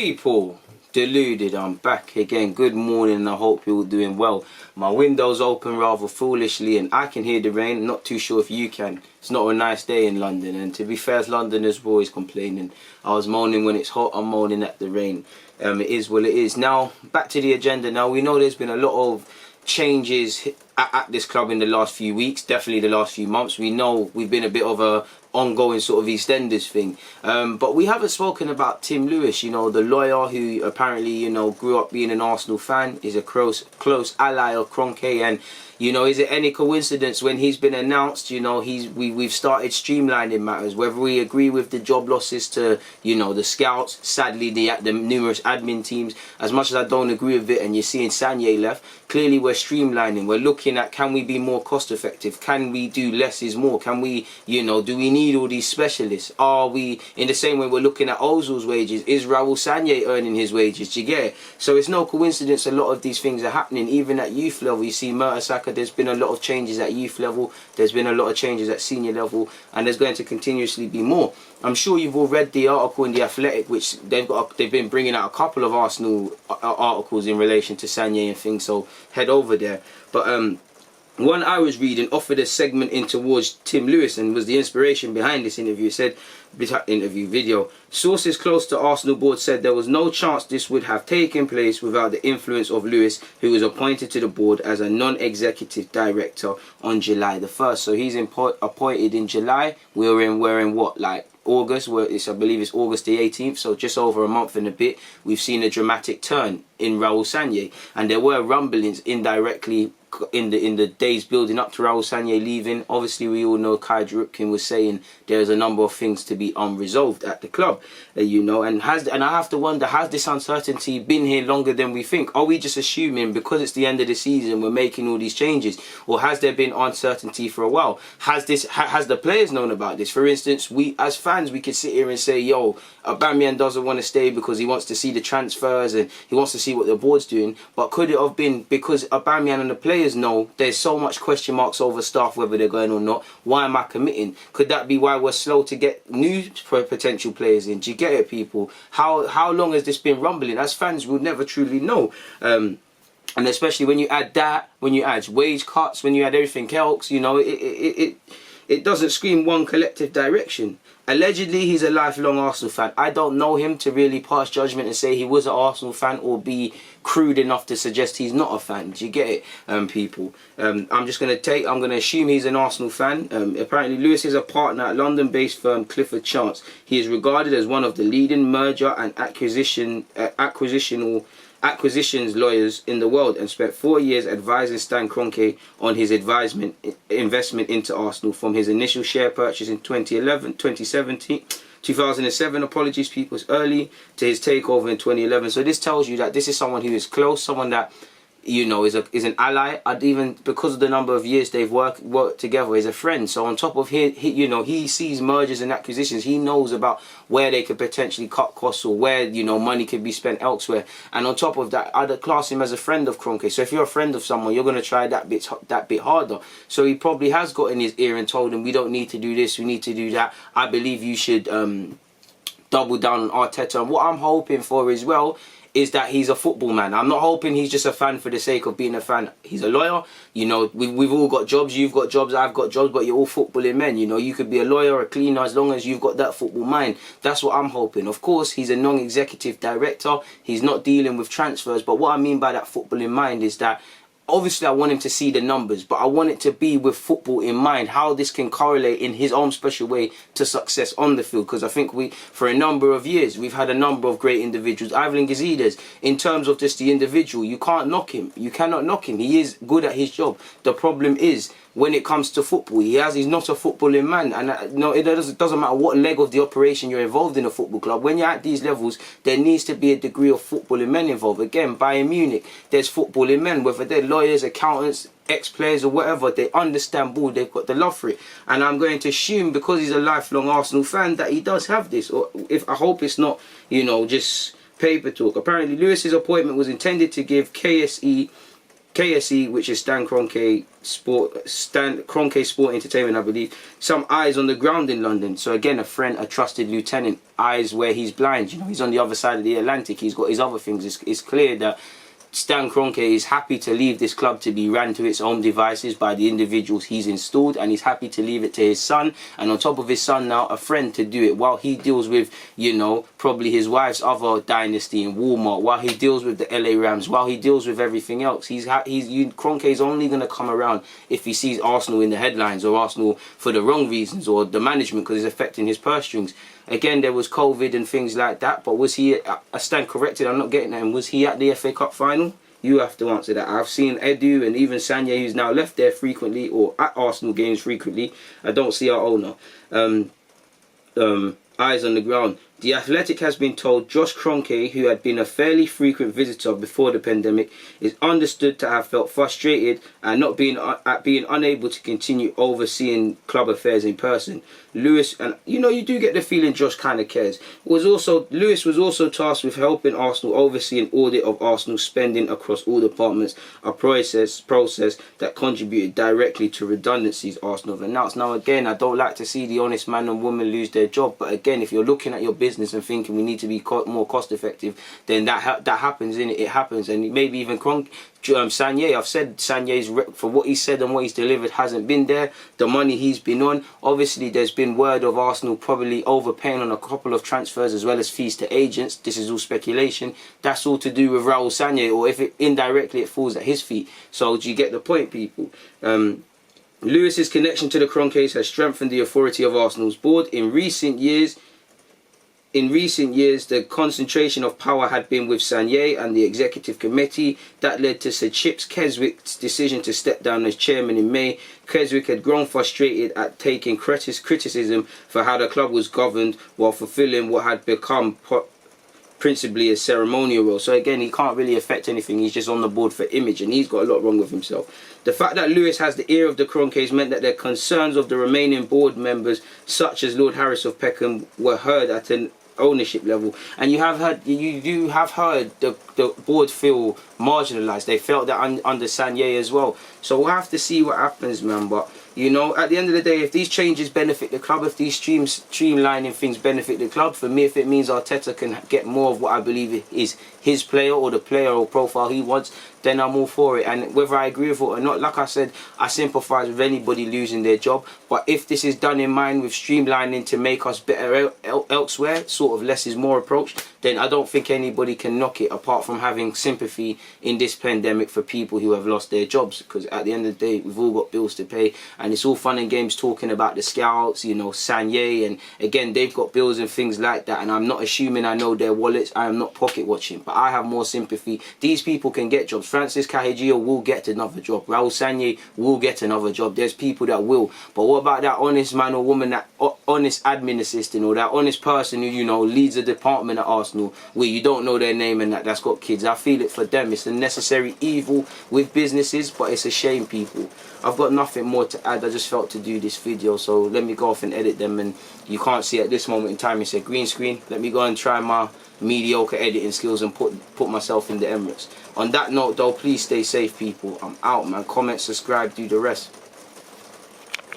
People, Deluded, I'm back again. Good morning and I hope you're all doing well. My window's open rather foolishly and I can hear the rain. Not too sure if you can. It's not a nice day in London, and to be fair, as Londoners were always complaining. I was moaning when it's hot, I'm moaning at the rain. It is what it is. Now, back to the agenda. Now, we know there's been a lot of changes at this club in the last few weeks, definitely the last few months. We know we've been a bit of a ongoing sort of EastEnders thing, but we haven't spoken about Tim Lewis, you know, the lawyer who apparently, you know, grew up being an Arsenal fan, is a close ally of Kroenke, and you know, is it any coincidence when he's been announced, you know, we've started streamlining matters, whether we agree with the job losses to, you know, the scouts, sadly the numerous admin teams, as much as I don't agree with it, and you're seeing Sanllehi left, clearly we're streamlining, we're looking at, can we be more cost effective, can we do less is more, can we, you know, do we need all these specialists, are we, in the same way we're looking at Ozil's wages, is Raul Sanllehi earning his wages, do you get it? So it's no coincidence a lot of these things are happening, even at youth level. You see Mertesacker, there's been a lot of changes at youth level, there's been a lot of changes at senior level, and there's going to continuously be more. I'm sure you've all read the article in The Athletic, which they've been bringing out a couple of Arsenal articles in relation to Sanllehi and things, so head over there. But one I was reading offered a segment in towards Tim Lewis and was the inspiration behind this interview. It said, interview video, sources close to Arsenal board said there was no chance this would have taken place without the influence of Lewis, who was appointed to the board as a non-executive director on July the 1st. So he's appointed in July. We're in what, like August, where I believe it's August the 18th, so just over a month and a bit. We've seen a dramatic turn in Raul Sanllehi, and there were rumblings indirectly in the days building up to Raul Sanllehi leaving. Obviously, we all know Kai Drupkin was saying there's a number of things to be unresolved at the club, you know, and I have to wonder, has this uncertainty been here longer than we think? Are we just assuming because it's the end of the season we're making all these changes, or has there been uncertainty for a while? Has the players known about this? For instance, we as fans, we could sit here and say, yo, Aubameyang doesn't want to stay because he wants to see the transfers and he wants to see what the board's doing, but could it have been because Aubameyang and the players know there's so much question marks over staff whether they're going or not? Why am I committing? Could that be why we're slow to get new potential players in? Do you get it, people? How long has this been rumbling? As fans, we'll never truly know. And especially when you add that, when you add wage cuts, when you add everything else, you know, it doesn't scream one collective direction. Allegedly, he's a lifelong Arsenal fan. I don't know him to really pass judgment and say he was an Arsenal fan or be crude enough to suggest he's not a fan. Do you get it, people? I'm going to assume he's an Arsenal fan. Apparently, Lewis is a partner at London-based firm Clifford Chance. He is regarded as one of the leading merger and acquisitions lawyers in the world, and spent 4 years advising Stan Kroenke on his investment into Arsenal, from his initial share purchase in 2007, apologies people, it's early, to his takeover in 2011. So this tells you that this is someone who is close, someone that, you know, is an ally. I'd even, because of the number of years they've worked together, is a friend. So on top of you know, he sees mergers and acquisitions. He knows about where they could potentially cut costs or where, you know, money could be spent elsewhere. And on top of that, I'd class him as a friend of Kroenke. So if you're a friend of someone, you're going to try that bit harder. So he probably has got in his ear and told him, we don't need to do this, we need to do that. I believe you should double down on Arteta. And what I'm hoping for as well is that he's a football man. I'm not hoping he's just a fan for the sake of being a fan. He's a lawyer. You know, we've all got jobs. You've got jobs, I've got jobs, but you're all footballing men. You know, you could be a lawyer, a cleaner, as long as you've got that football mind. That's what I'm hoping. Of course, he's a non-executive director. He's not dealing with transfers. But what I mean by that footballing mind is that obviously I want him to see the numbers, but I want it to be with football in mind, how this can correlate in his own special way to success on the field. Because I think for a number of years, we've had a number of great individuals. Ivan Gazidis, in terms of just the individual, you can't knock him. You cannot knock him. He is good at his job. The problem is, when it comes to football, he's not a footballing man. And no, it doesn't matter what leg of the operation you're involved in a football club. When you're at these levels, there needs to be a degree of footballing men involved. Again, Bayern Munich, there's footballing men, whether they're lawyers, accountants, ex-players or whatever. They understand ball, they've got the love for it. And I'm going to assume, because he's a lifelong Arsenal fan, that he does have this. Or I hope it's not, you know, just paper talk. Apparently, Lewis's appointment was intended to give KSE KSE, which is Stan Kroenke Sport Entertainment, I believe, some eyes on the ground in London. So again, a friend, a trusted lieutenant, eyes where he's blind. You know, he's on the other side of the Atlantic. He's got his other things. It's clear that Stan Kroenke is happy to leave this club to be ran to its own devices by the individuals he's installed, and he's happy to leave it to his son, and on top of his son now, a friend to do it while he deals with, you know, probably his wife's other dynasty in Walmart, while he deals with the LA Rams, while he deals with everything else. Kroenke is only going to come around if he sees Arsenal in the headlines, or Arsenal for the wrong reasons, or the management because it's affecting his purse strings. Again, there was COVID and things like that, but was he, I stand corrected, I'm not getting that, and was he at the FA Cup final? You have to answer that. I've seen Edu and even Sanllehi, who's now left there frequently, or at Arsenal games frequently. I don't see our owner. Eyes on the ground. The Athletic has been told Josh Kroenke, who had been a fairly frequent visitor before the pandemic, is understood to have felt frustrated at being unable to continue overseeing club affairs in person. Lewis, and you know, you do get the feeling Josh kind of cares. Lewis was also tasked with helping Arsenal oversee an audit of Arsenal's spending across all departments, a process that contributed directly to redundancies Arsenal have announced. Now again, I don't like to see the honest man and woman lose their job, but again, if you're looking at your business and thinking we need to be more cost effective, then that happens, innit? It happens. And maybe even Sanllehi, I've said Sanllehi's, for what he said and what he's delivered, hasn't been there. The money he's been on, obviously there's been word of Arsenal probably overpaying on a couple of transfers as well as fees to agents. This is all speculation. That's all to do with Raul Sanllehi, or if it indirectly it falls at his feet. So do you get the point, people? Lewis's connection to the Kroenkes has strengthened the authority of Arsenal's board. In recent years, the concentration of power had been with Sanllehi and the executive committee. That led to Sir Chips Keswick's decision to step down as chairman in May. Keswick had grown frustrated at taking criticism for how the club was governed while fulfilling what had become principally a ceremonial role. So again, he can't really affect anything. He's just on the board for image, and he's got a lot wrong with himself. The fact that Lewis has the ear of the Kroenkes meant that the concerns of the remaining board members, such as Lord Harris of Peckham, were heard at an ownership level. And you do have heard the board feel marginalised. They felt that under Sanllehi as well. So we'll have to see what happens, man. But you know, at the end of the day, if these changes benefit the club, if these streamlining things benefit the club, for me, if it means Arteta can get more of what I believe is his player, or the player or profile he wants, then I'm all for it. And whether I agree with it or not, like I said, I sympathise with anybody losing their job. But if this is done in mind with streamlining to make us better elsewhere, sort of less is more approach, then I don't think anybody can knock it, apart from having sympathy in this pandemic for people who have lost their jobs. Because at the end of the day, we've all got bills to pay, and it's all fun and games talking about the scouts, you know, Sanllehi, and again, they've got bills and things like that, and I'm not assuming I know their wallets. I am not pocket watching, but I have more sympathy. These people can get jobs. Francis Cahejio will get another job. Raul Sanllehi will get another job. There's people that will. But what about that honest man or woman, that honest admin assistant, or that honest person who, you know, leads a department at Arsenal where you don't know their name and that's got kids? I feel it for them. It's a necessary evil with businesses, but it's a shame, people. I've got nothing more to add. I just felt to do this video, so let me go off and edit them. And you can't see at this moment in time, it's a green screen. Let me go and try my mediocre editing skills and put myself in the Emirates. On that note though, please stay safe, people. I'm out, man. Comment, subscribe, do the rest.